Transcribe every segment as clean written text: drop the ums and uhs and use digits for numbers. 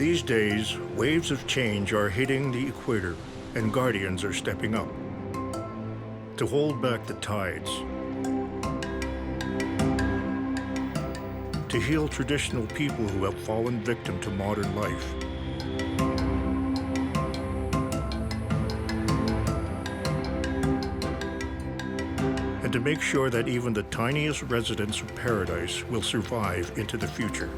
These days, waves of change are hitting the equator, and guardians are stepping up to hold back the tides, to heal traditional people who have fallen victim to modern life. And to make sure that even the tiniest residents of paradise will survive into the future.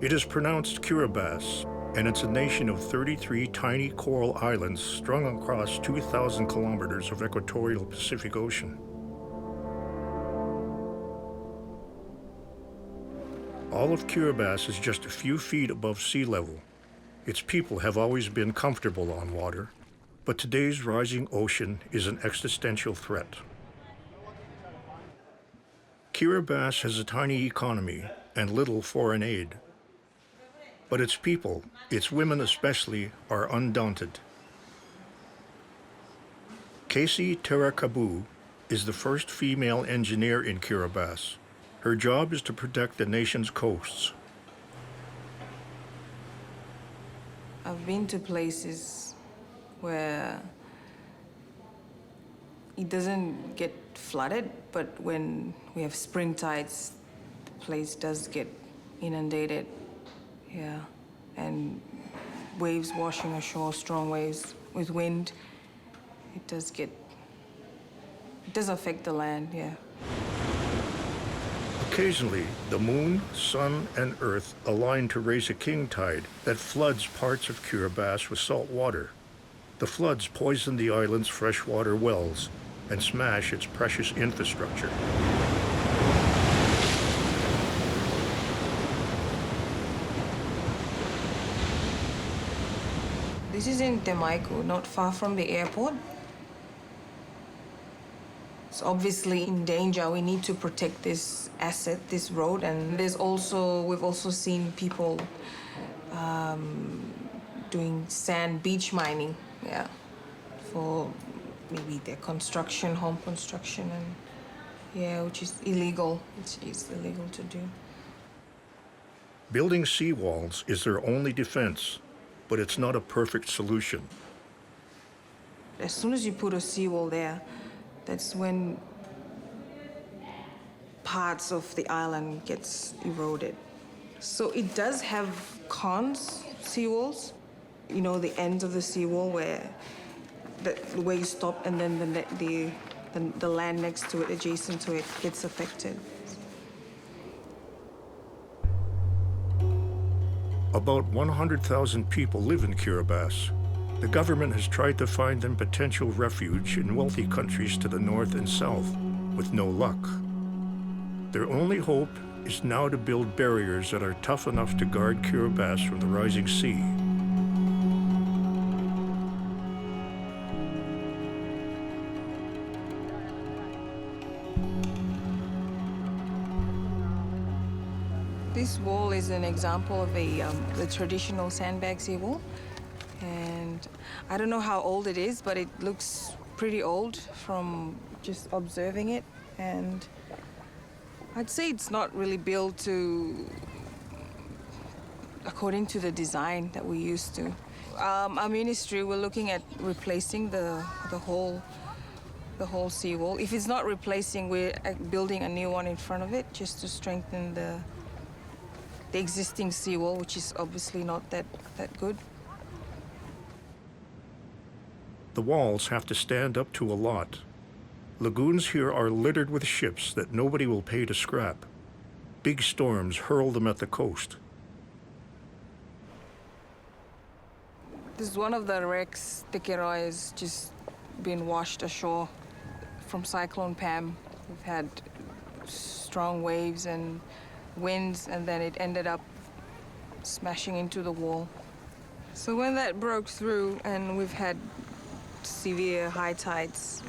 It is pronounced Kiribati, and it's a nation of 33 tiny coral islands strung across 2,000 kilometers of equatorial Pacific Ocean. All of Kiribati is just a few feet above sea level. Its people have always been comfortable on water, but today's rising ocean is an existential threat. Kiribati has a tiny economy and little foreign aid. But its people, its women especially, are undaunted. Casey Terakabu is the first female engineer in Kiribati. Her job is to protect the nation's coasts. I've been to places where it doesn't get flooded, but when we have spring tides, the place does get inundated. Yeah, and waves washing ashore, strong waves with wind. It does affect the land, yeah. Occasionally, the moon, sun, and earth align to raise a king tide that floods parts of Kiribati with salt water. The floods poison the island's freshwater wells and smash its precious infrastructure. This is in Temaiku, not far from the airport. It's obviously in danger. We need to protect this asset, this road, and we've also seen people doing sand beach mining, yeah, for maybe their construction, home construction, and yeah, which is illegal. It's illegal to do. Building seawalls is their only defense, but it's not a perfect solution. As soon as you put a seawall there, that's when parts of the island gets eroded. So it does have cons, seawalls. You know, the ends of the seawall where you stop and then the land next to it, adjacent to it, gets affected. About 100,000 people live in Kiribati. The government has tried to find them potential refuge in wealthy countries to the north and south, with no luck. Their only hope is now to build barriers that are tough enough to guard Kiribati from the rising sea. This wall is an example of the traditional sandbag seawall. And I don't know how old it is, but it looks pretty old from just observing it. And I'd say it's not really built according to the design that we used to. Our ministry, we're looking at replacing the whole seawall. If it's not replacing, we're building a new one in front of it just to strengthen the existing seawall, which is obviously not that good. The walls have to stand up to a lot. Lagoons here are littered with ships that nobody will pay to scrap. Big storms hurl them at the coast. This is one of the wrecks. The Equator has just been washed ashore from Cyclone Pam. We've had strong waves and winds, and then it ended up smashing into the wall. So when that broke through and we've had severe high tides,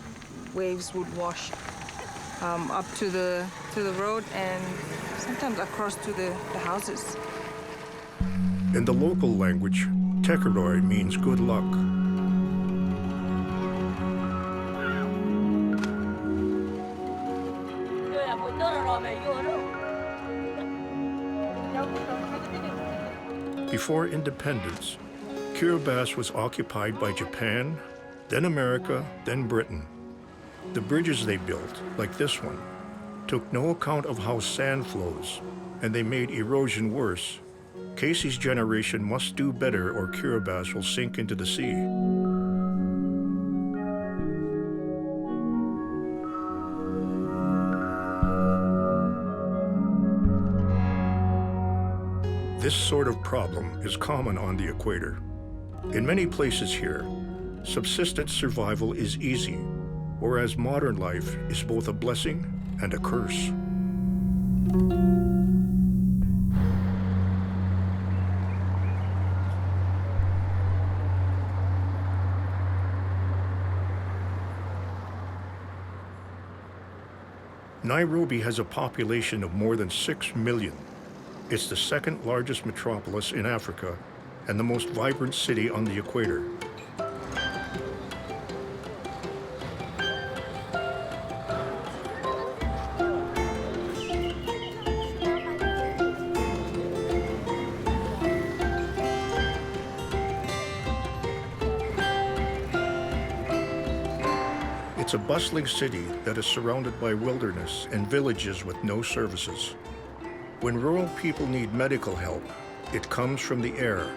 waves would wash up to the road and sometimes across to the houses. In the local language, Tekeroi means good luck. Before independence, Kiribati was occupied by Japan, then America, then Britain. The bridges they built, like this one, took no account of how sand flows, and they made erosion worse. Casey's generation must do better or Kiribati will sink into the sea. This sort of problem is common on the equator. In many places here, subsistence survival is easy, whereas modern life is both a blessing and a curse. Nairobi has a population of more than 6 million. It's the second largest metropolis in Africa and the most vibrant city on the equator. It's a bustling city that is surrounded by wilderness and villages with no services. When rural people need medical help, it comes from the air.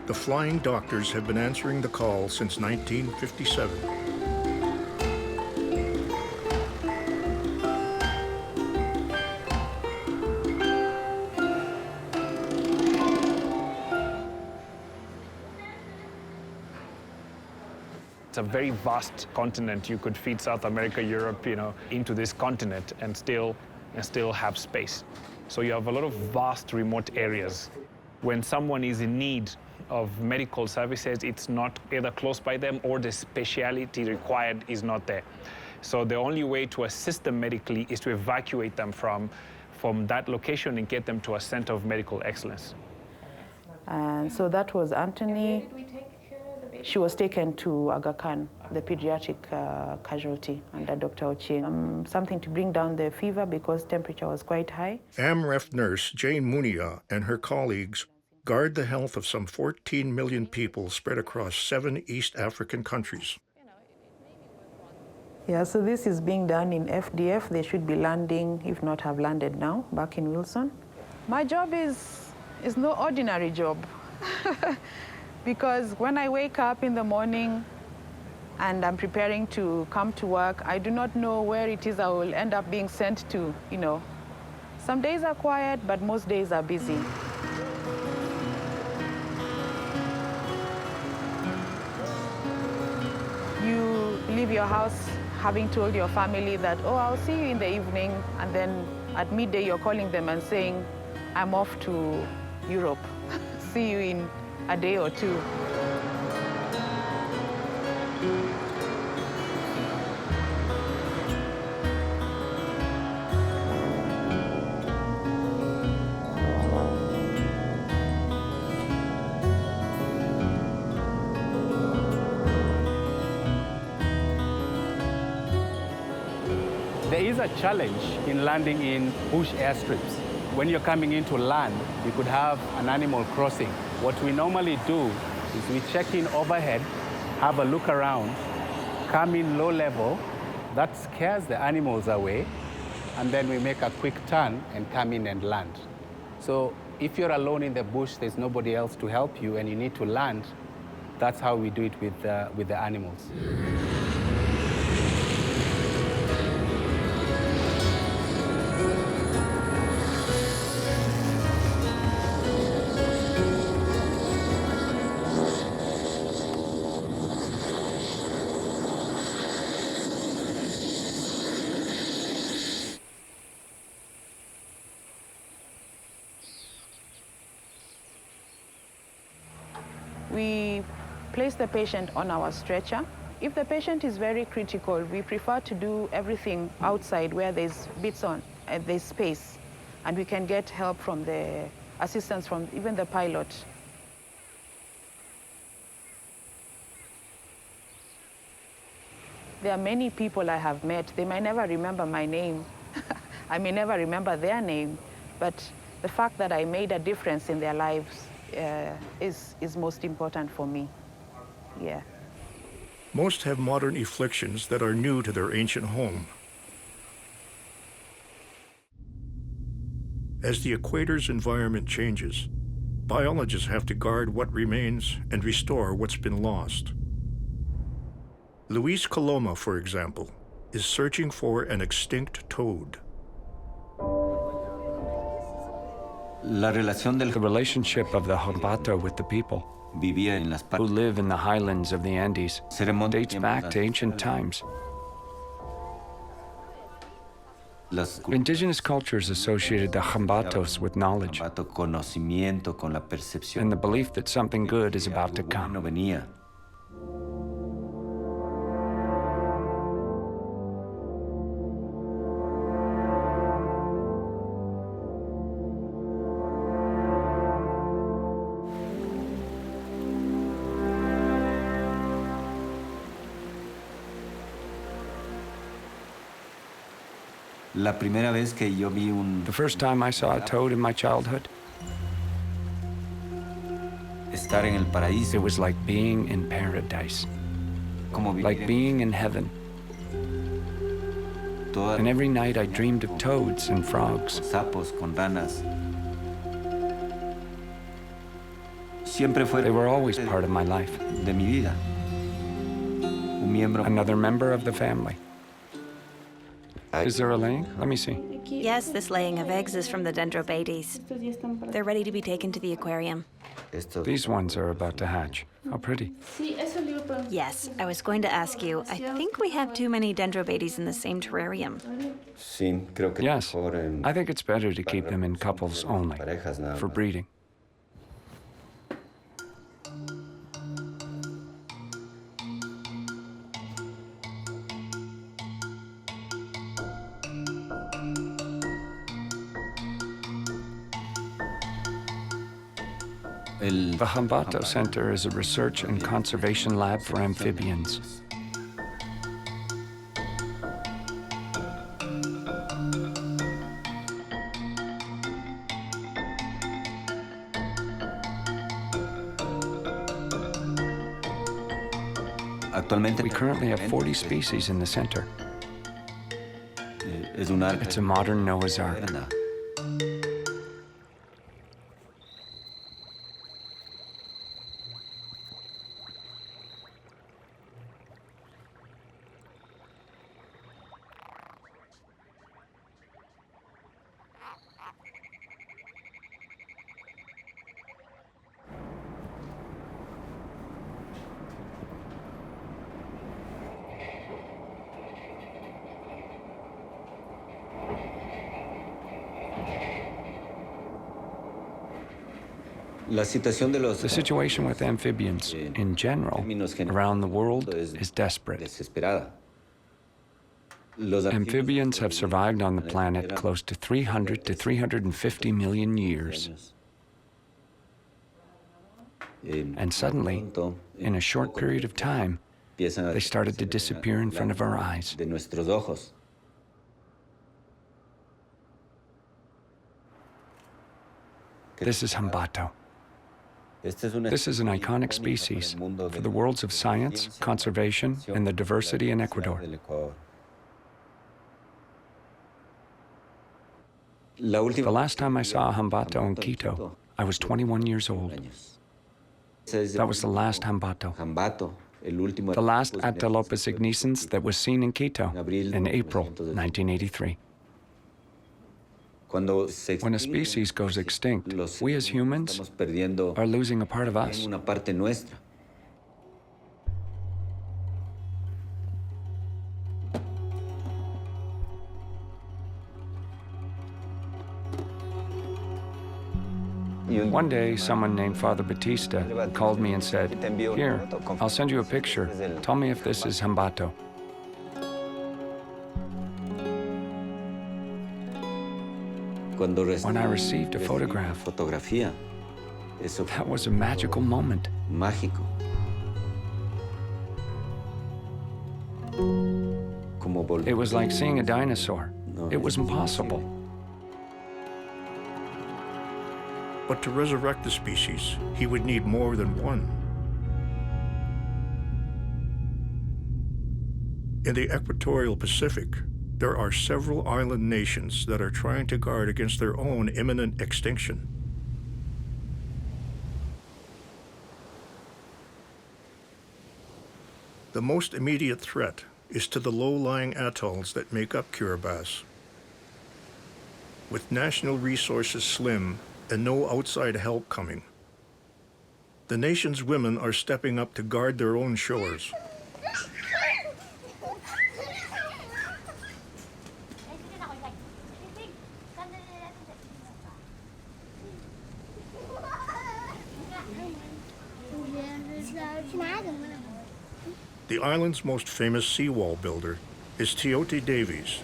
The flying doctors have been answering the call since 1957. It's a very vast continent. You could feed South America, Europe, into this continent and still have space. So you have a lot of vast remote areas. When someone is in need of medical services, it's not either close by them or the speciality required is not there. So the only way to assist them medically is to evacuate them from that location and get them to a center of medical excellence. And so that was Anthony. She was taken to Aga Khan, the pediatric casualty, under Dr. Ochieng. Something to bring down the fever because temperature was quite high. AMREF nurse Jane Munia and her colleagues guard the health of some 14 million people spread across 7 East African countries. Yeah, so this is being done in FDF. They should be landing, if not have landed now, back in Wilson. My job is no ordinary job. Because when I wake up in the morning and I'm preparing to come to work, I do not know where it is I will end up being sent to, Some days are quiet, but most days are busy. You leave your house having told your family that, oh, I'll see you in the evening, and then at midday you're calling them and saying, I'm off to Europe. See you in a day or two. There is a challenge in landing in bush airstrips. When you're coming into land, you could have an animal crossing. What we normally do is we check in overhead, have a look around, come in low level, that scares the animals away, and then we make a quick turn and come in and land. So if you're alone in the bush, there's nobody else to help you and you need to land, that's how we do it with the animals. We place the patient on our stretcher. If the patient is very critical, we prefer to do everything outside where there's there's space, and we can get help from the assistance from even the pilot. There are many people I have met. They might never remember my name. I may never remember their name, but the fact that I made a difference in their lives is most important for me. Yeah. Most have modern afflictions that are new to their ancient home. As the equator's environment changes, biologists have to guard what remains and restore what's been lost. Luis Coloma, for example, is searching for an extinct toad. The relationship of the Jambato with the people who live in the highlands of the Andes dates back to ancient times. Indigenous cultures associated the Jambatos with knowledge and the belief that something good is about to come. The first time I saw a toad in my childhood, it was like being in paradise, like being in heaven. And every night I dreamed of toads and frogs. They were always part of my life. Another member of the family. Is there a laying? Let me see. Yes, this laying of eggs is from the dendrobates. They're ready to be taken to the aquarium. These ones are about to hatch. How pretty. Yes, I was going to ask you, I think we have too many dendrobates in the same terrarium. Yes, I think it's better to keep them in couples only, for breeding. The Jambato Center is a research and conservation lab for amphibians. We currently have 40 species in the center. It's a modern Noah's Ark. The situation with amphibians, in general, around the world, is desperate. Amphibians have survived on the planet close to 300 to 350 million years. And suddenly, in a short period of time, they started to disappear in front of our eyes. This is Jambato. This is an iconic species for the worlds of science, conservation, and the diversity in Ecuador. The last time I saw a Jambato in Quito, I was 21 years old. That was the last Jambato. The last Atelopus ignescens that was seen in Quito in April 1983. When a species goes extinct, we as humans are losing a part of us. One day, someone named Father Batista called me and said, "Here, I'll send you a picture. Tell me if this is Hambato." When I received a photograph, that was a magical moment. It was like seeing a dinosaur. It was impossible. But to resurrect the species, he would need more than one. In the equatorial Pacific, there are several island nations that are trying to guard against their own imminent extinction. The most immediate threat is to the low-lying atolls that make up Kiribati. With national resources slim and no outside help coming, the nation's women are stepping up to guard their own shores. The island's most famous seawall builder is Teote Davies.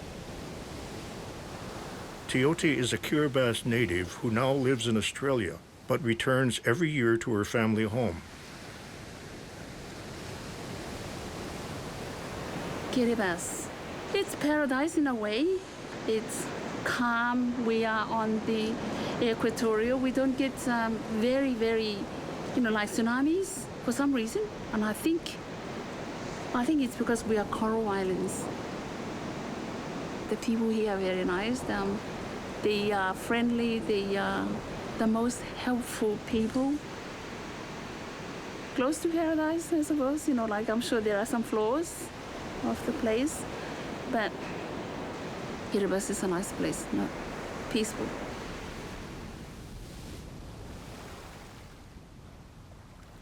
Teote is a Kiribati native who now lives in Australia, but returns every year to her family home. Kiribati, it's paradise in a way. It's calm. We are on the equatorial. We don't get very, like tsunamis for some reason. And I think it's because we are coral islands. The people here are very nice. They are friendly. They are the most helpful people. Close to paradise, I suppose. I'm sure there are some flaws of the place, but Kiribati is a nice place, peaceful.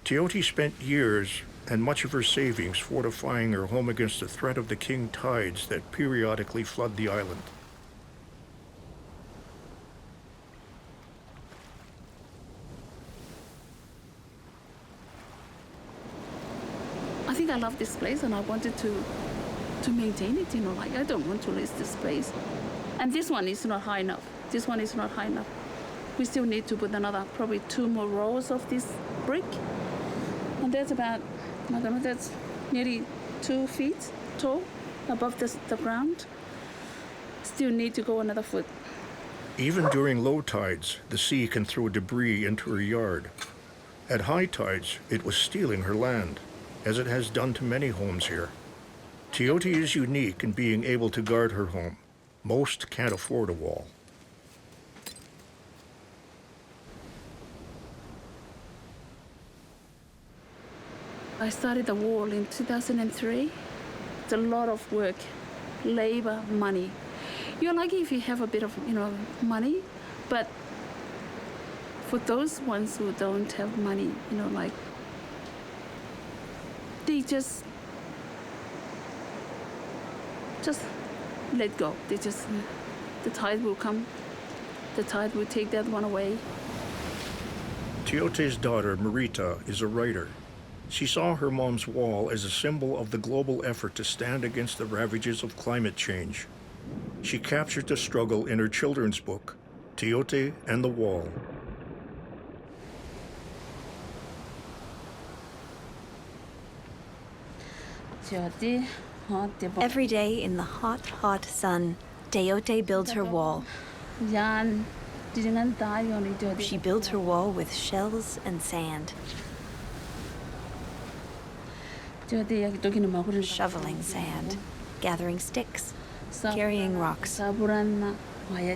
Teote spent years and much of her savings fortifying her home against the threat of the king tides that periodically flood the island. I think I love this place and I wanted to maintain it, I don't want to lose this place. And this one is not high enough. This one is not high enough. We still need to put another, probably 2 more rows of this brick. And that's about, that's nearly 2 feet tall above the ground. Still need to go another foot. Even during low tides, the sea can throw debris into her yard. At high tides, it was stealing her land, as it has done to many homes here. Teote is unique in being able to guard her home. Most can't afford a wall. I started the wall in 2003. It's a lot of work, labor, money. You're lucky if you have a bit of, money, but for those ones who don't have money, they just let go. The tide will come. The tide will take that one away. Teote's daughter, Marita, is a writer. She saw her mom's wall as a symbol of the global effort to stand against the ravages of climate change. She captured the struggle in her children's book, Teote and the Wall. Every day in the hot, hot sun, Teote builds her wall. She builds her wall with shells and sand. Shoveling sand, gathering sticks, carrying rocks.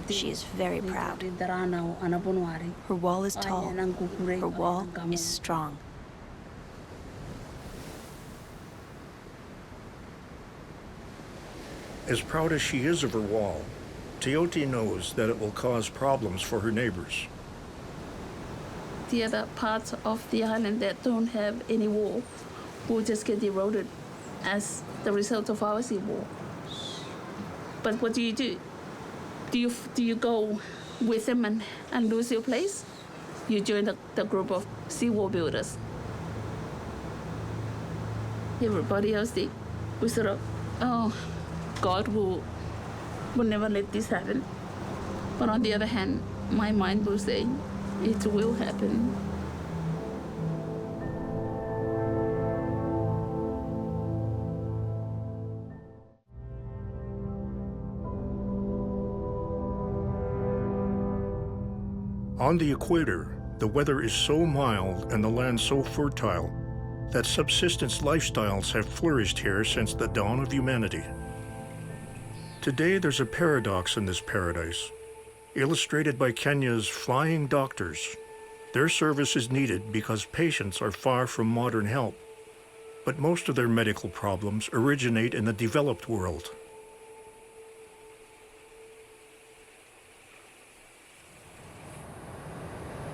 She is very proud. Her wall is tall. Her wall is strong. As proud as she is of her wall, Teote knows that it will cause problems for her neighbors. The other parts of the island that don't have any wall will just get eroded as the result of our seawall. But what do? Do you go with them and lose your place? you join the group of seawall builders. Everybody else, we sort of, oh, God will never let this happen. But on the other hand, my mind will say, it will happen. On the equator, the weather is so mild and the land so fertile that subsistence lifestyles have flourished here since the dawn of humanity. Today, there's a paradox in this paradise, illustrated by Kenya's flying doctors. Their service is needed because patients are far from modern help, but most of their medical problems originate in the developed world.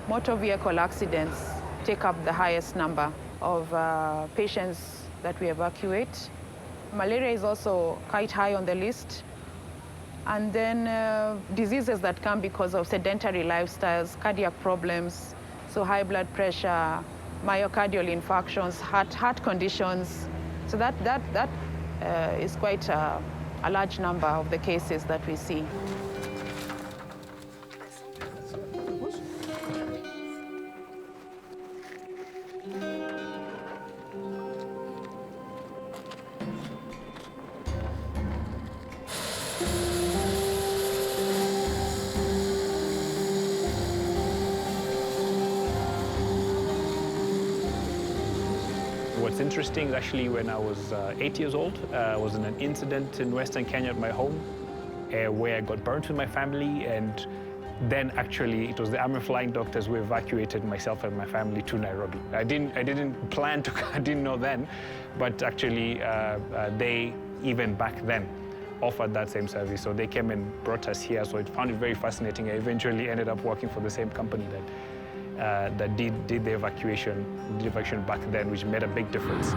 Motor vehicle accidents take up the highest number of patients that we evacuate. Malaria is also quite high on the list. And then diseases that come because of sedentary lifestyles, cardiac problems, so high blood pressure, myocardial infarctions, heart conditions. So that is quite a large number of the cases that we see. What's interesting, actually, when I was 8 years old, I was in an incident in Western Kenya at my home where I got burnt with my family, and then actually it was the Army flying doctors who evacuated myself and my family to Nairobi. I didn't plan to, I didn't know then, but actually they, even back then, offered that same service. So they came and brought us here, so I found it very fascinating. I eventually ended up working for the same company that did the evacuation back then, which made a big difference.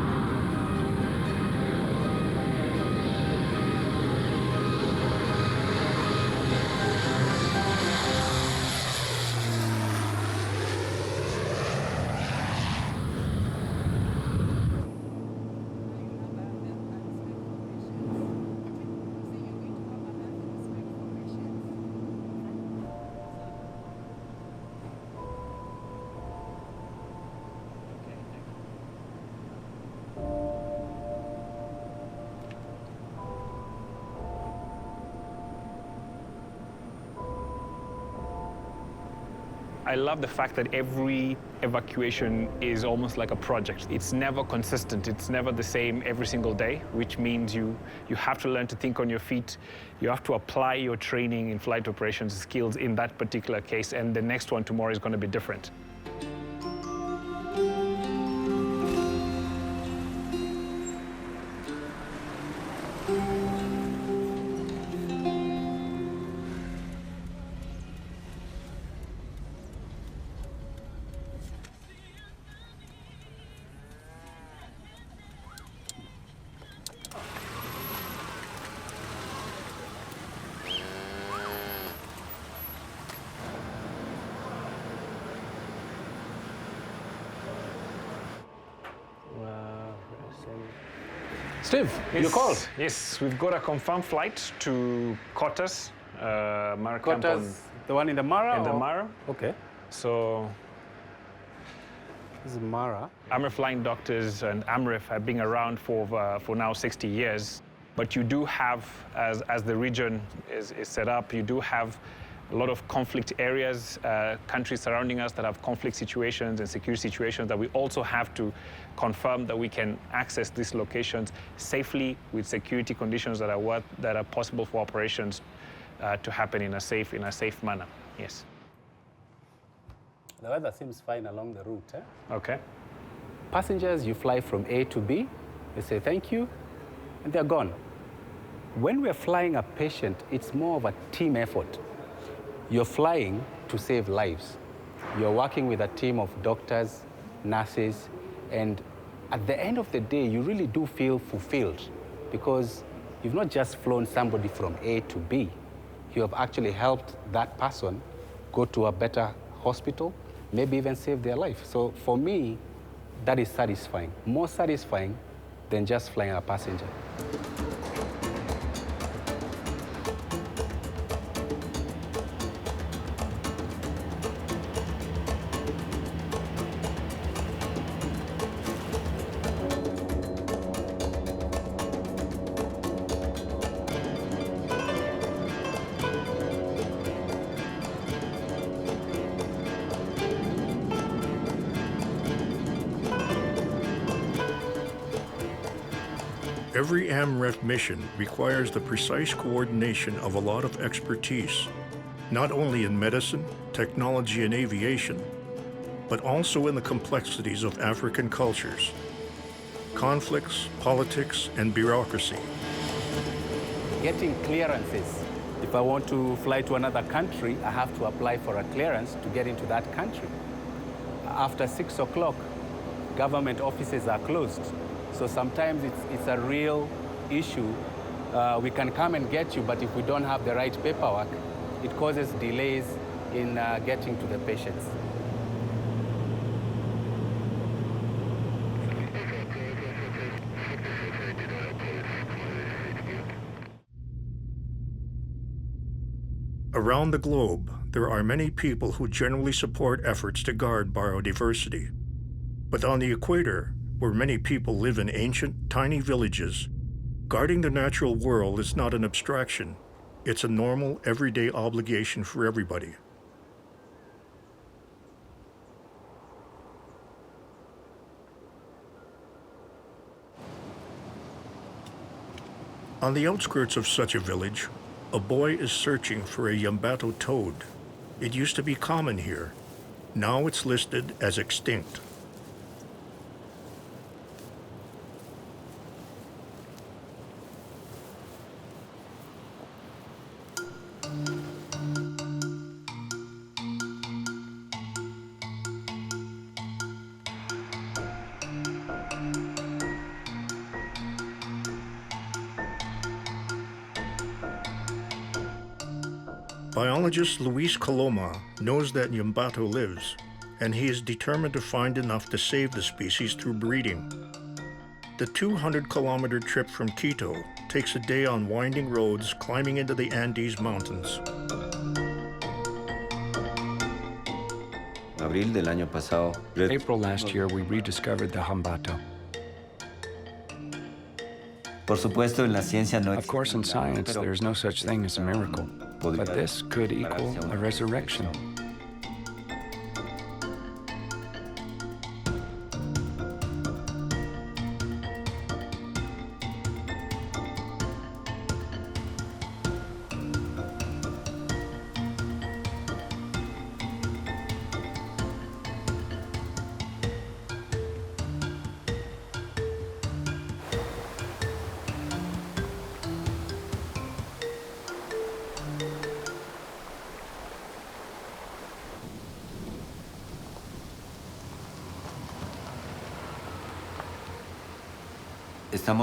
I love the fact that every evacuation is almost like a project. It's never consistent. It's never the same every single day, which means you have to learn to think on your feet. You have to apply your training in flight operations skills in that particular case, and the next one tomorrow is going to be different. Steve, you called? Yes, we've got a confirmed flight to Kotas, Mara camp on, the one in the Mara? in the Mara. Okay. So This is Mara. Army flying doctors and AMREF have been around for now 60 years. But you do have, as the region is set up, you do have a lot of conflict areas, countries surrounding us that have conflict situations and security situations that we also have to confirm that we can access these locations safely with security conditions that are possible for operations to happen in a safe manner. Yes. The weather seems fine along the route. Okay. Passengers, you fly from A to B, you say thank you, and they're gone. When we're flying a patient, it's more of a team effort. You're flying to save lives. You're working with a team of doctors, nurses, and at the end of the day, you really do feel fulfilled because you've not just flown somebody from A to B. You have actually helped that person go to a better hospital, maybe even save their life. So for me, that is satisfying, more satisfying than just flying a passenger. Every AMREF mission requires the precise coordination of a lot of expertise, not only in medicine, technology, and aviation, but also in the complexities of African cultures, conflicts, politics, and bureaucracy. Getting clearances. If I want to fly to another country, I have to apply for a clearance to get into that country. After 6 o'clock, government offices are closed. So sometimes it's a real issue. We can come and get you, but if we don't have the right paperwork, it causes delays in getting to the patients. Around the globe, there are many people who generally support efforts to guard biodiversity. But on the equator, where many people live in ancient, tiny villages, guarding the natural world is not an abstraction. It's a normal, everyday obligation for everybody. On the outskirts of such a village, a boy is searching for a Yambato toad. It used to be common here. Now it's listed as extinct. Biologist Luis Coloma knows that Yambato lives, and he is determined to find enough to save the species through breeding. The 200-kilometer trip from Quito takes a day on winding roads climbing into the Andes Mountains. April last year, we rediscovered the Hambato. Of course, in science, there is no such thing as a miracle, but this could equal a resurrection.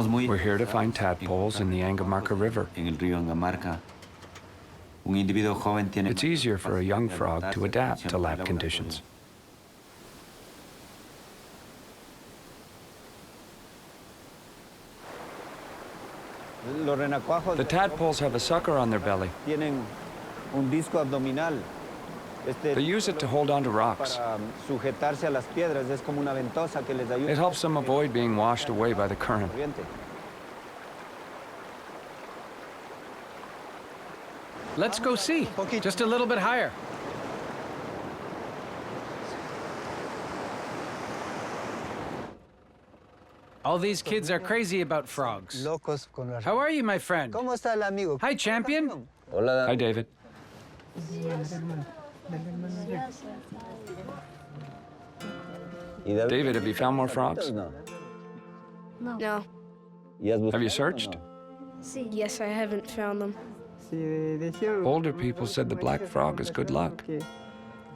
We're here to find tadpoles in the Angamarca River. It's easier for a young frog to adapt to lab conditions. The tadpoles have a sucker on their belly. They use it to hold onto rocks. It helps them avoid being washed away by the current. Let's go see, just a little bit higher. All these kids are crazy about frogs. How are you, my friend? Hi, champion. Hi, David. David, have you found more frogs? No. Have you searched? Yes, I haven't found them. Older people said the black frog is good luck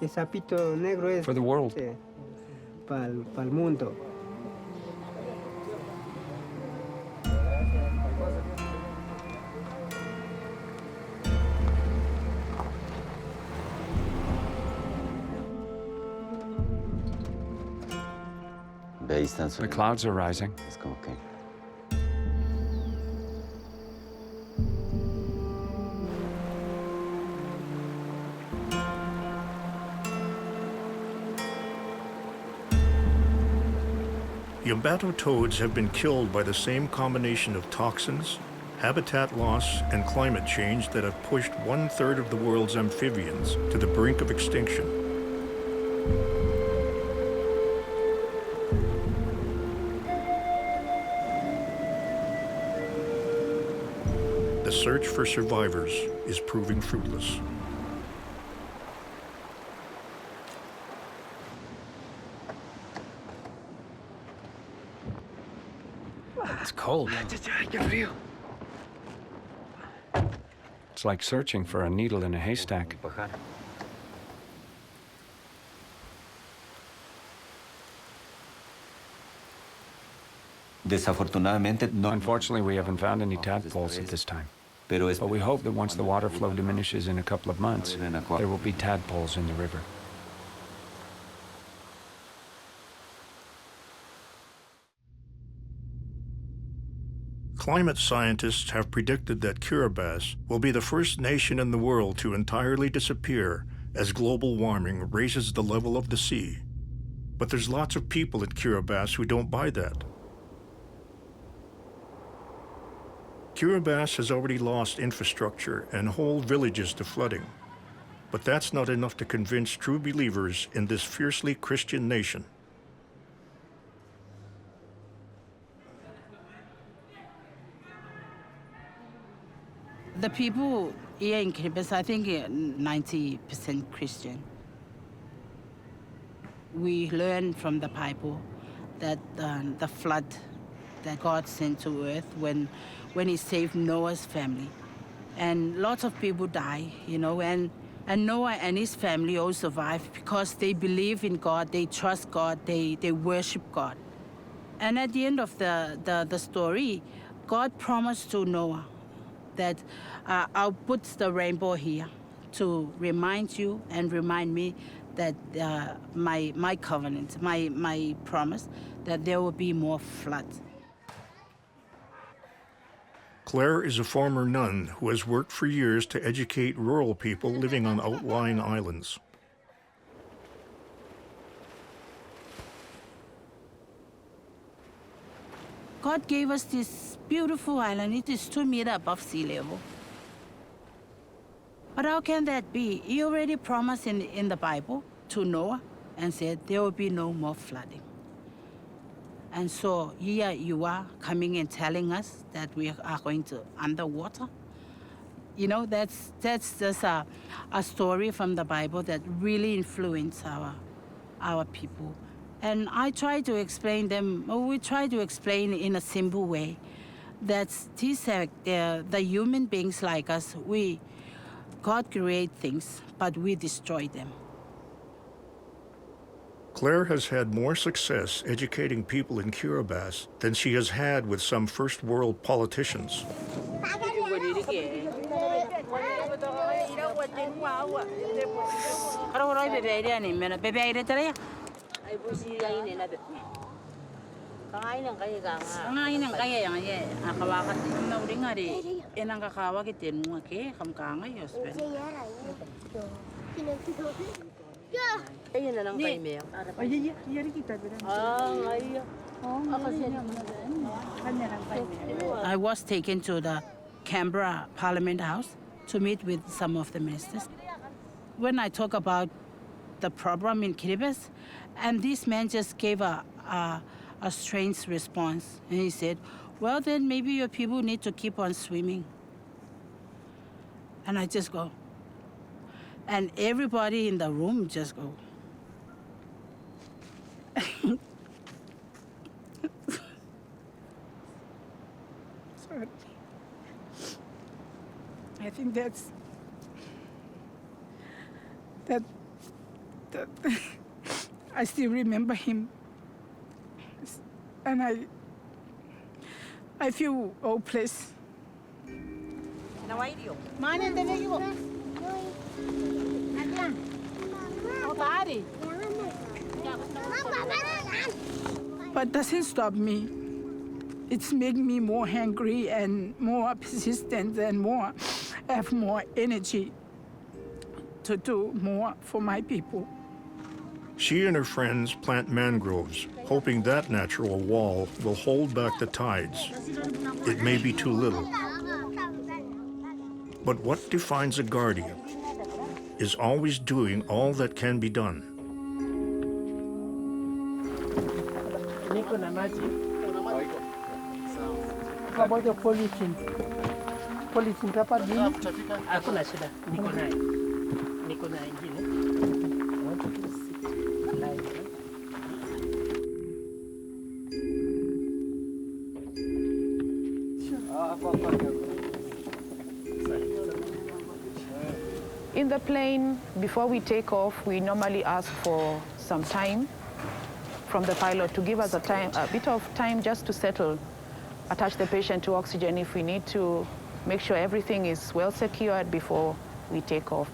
for the world. The clouds are rising. Yambato toads have been killed by the same combination of toxins, habitat loss, and climate change that have pushed 1/3 of the world's amphibians to the brink of extinction. The search for survivors is proving fruitless. It's cold. It's like searching for a needle in a haystack. Unfortunately, we haven't found any tadpoles at this time. But we hope that once the water flow diminishes in a couple of months, there will be tadpoles in the river. Climate scientists have predicted that Kiribati will be the first nation in the world to entirely disappear as global warming raises the level of the sea. But there's lots of people in Kiribati who don't buy that. Kiribati has already lost infrastructure and whole villages to flooding. But that's not enough to convince true believers in this fiercely Christian nation. The people here in Kiribati, I think 90% Christian. We learn from the Bible that the flood that God sent to earth when he saved Noah's family. And lots of people die, you know, and Noah and his family all survived because they believe in God, they trust God, they worship God. And at the end of the story, God promised to Noah that I'll put the rainbow here to remind you and remind me that my covenant, my promise, that there will be more floods. Claire is a former nun who has worked for years to educate rural people living on outlying islands. God gave us this beautiful island. It is 2 meters above sea level. But how can that be? He already promised in the Bible to Noah and said there will be no more flooding. And so here you are coming and telling us that we are going to underwater. You know, that's just a story from the Bible that really influenced our people. And I try to explain them, or we try to explain in a simple way, that the human beings like us, God create things, but we destroy them. Claire has had more success educating people in Kiribati than she has had with some first world politicians. I was taken to the Canberra Parliament House to meet with some of the ministers. When I talk about the problem in Kiribati, and this man just gave a strange response. And he said, well, then maybe your people need to keep on swimming. And I just go. And everybody in the room just go. Sorry. I think that I still remember him. And I feel hopeless. but doesn't stop me. It's make me more hungry and more persistent and have more energy to do more for my people. She and her friends plant mangroves, hoping that natural wall will hold back the tides. It may be too little. But what defines a guardian is always doing all that can be done. In the plane, before we take off, we normally ask for some time from the pilot to give us a bit of time just to settle, attach the patient to oxygen if we need to, make sure everything is well secured before we take off.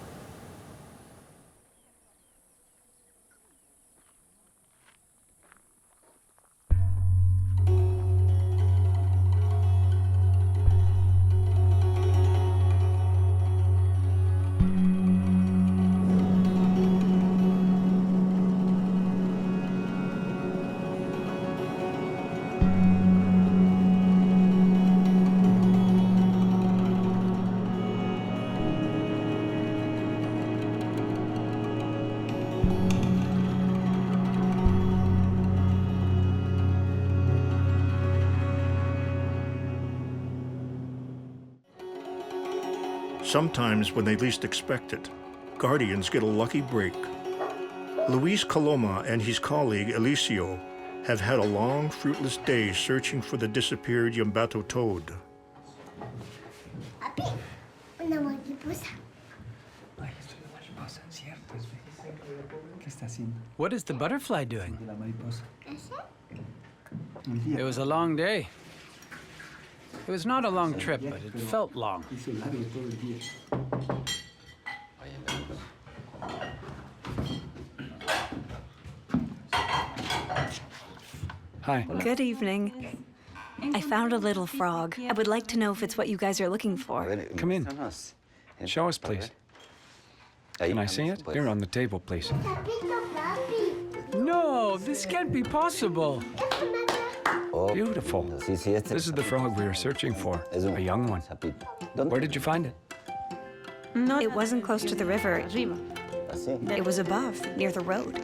Sometimes when they least expect it, guardians get a lucky break. Luis Coloma and his colleague Eliseo have had a long, fruitless day searching for the disappeared Yambato toad. What is the butterfly doing? It was a long day. It was not a long trip, but it felt long. Hi. Good evening. I found a little frog. I would like to know if it's what you guys are looking for. Come in. Show us, please. Can I see it? Here on the table, please. No, this can't be possible. Beautiful. This is the frog we were searching for, a young one. Where did you find it? No, it wasn't close to the river. It was above, near the road.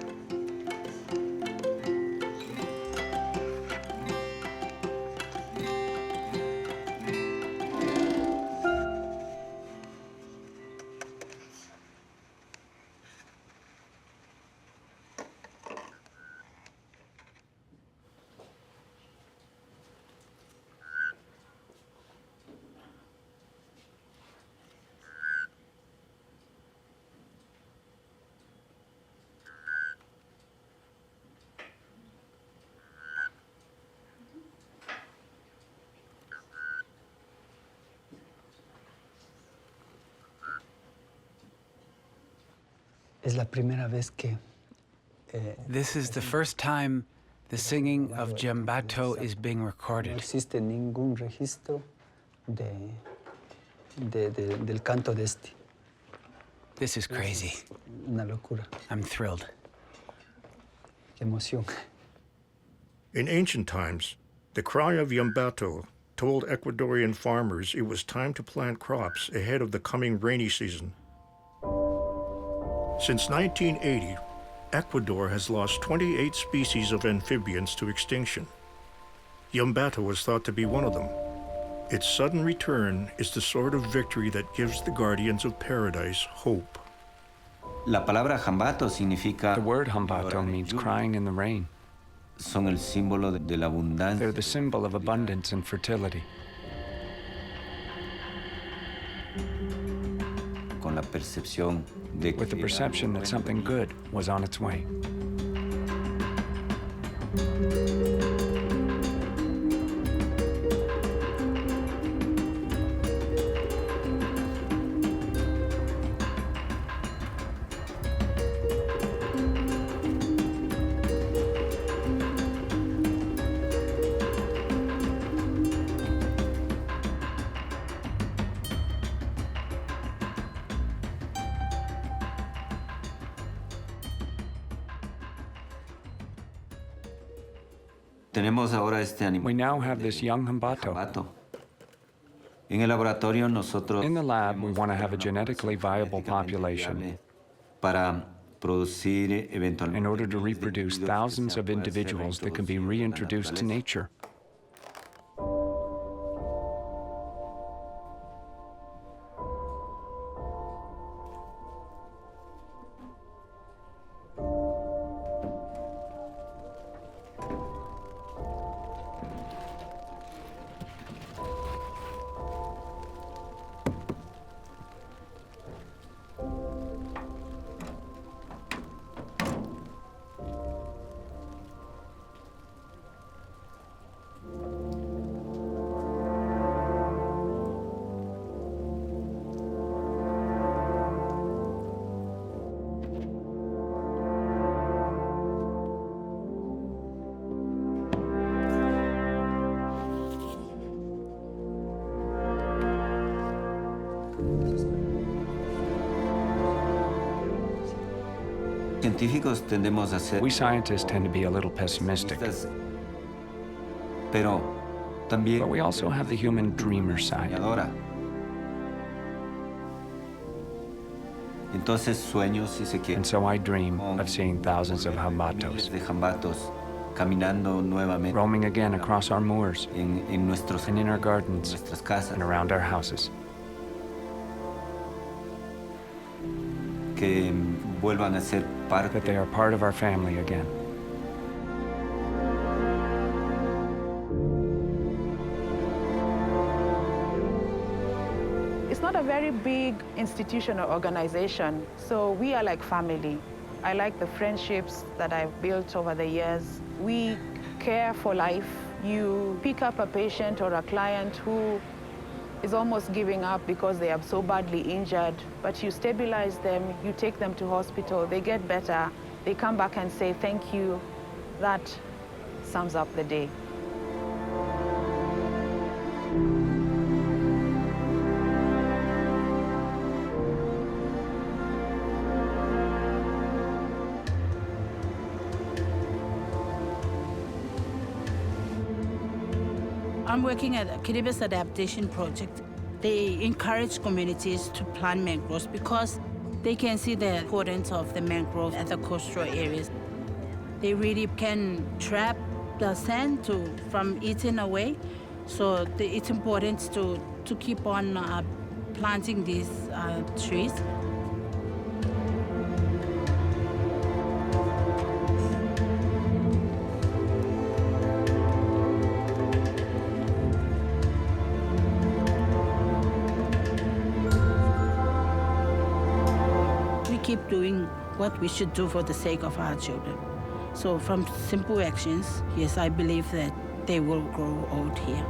This is the first time the singing of Jambato is being recorded. This is crazy. I'm thrilled. In ancient times, the cry of Yambato told Ecuadorian farmers it was time to plant crops ahead of the coming rainy season. Since 1980, Ecuador has lost 28 species of amphibians to extinction. Yambato was thought to be one of them. Its sudden return is the sort of victory that gives the guardians of paradise hope. The word Hambato means crying in the rain. They're the symbol of abundance and fertility. With the perception that something good was on its way. We now have this young Hambato. In the lab, we want to have a genetically viable population in order to reproduce thousands of individuals that can be reintroduced to nature. We scientists tend to be a little pessimistic. But we also have the human dreamer side. And so I dream of seeing thousands of Hambatos roaming again across our moors and in our gardens and around our houses. That they are part of our family again. It's not a very big institution or organization, so we are like family. I like the friendships that I've built over the years. We care for life. You pick up a patient or a client who is almost giving up because they are so badly injured, but you stabilize them, you take them to hospital, they get better, they come back and say thank you. That sums up the day. I'm working at a Kiribati adaptation project. They encourage communities to plant mangroves because they can see the importance of the mangrove at the coastal areas. They really can trap the sand from eating away, so it's important to keep on planting these trees. Keep doing what we should do for the sake of our children. So from simple actions, yes, I believe that they will grow old here.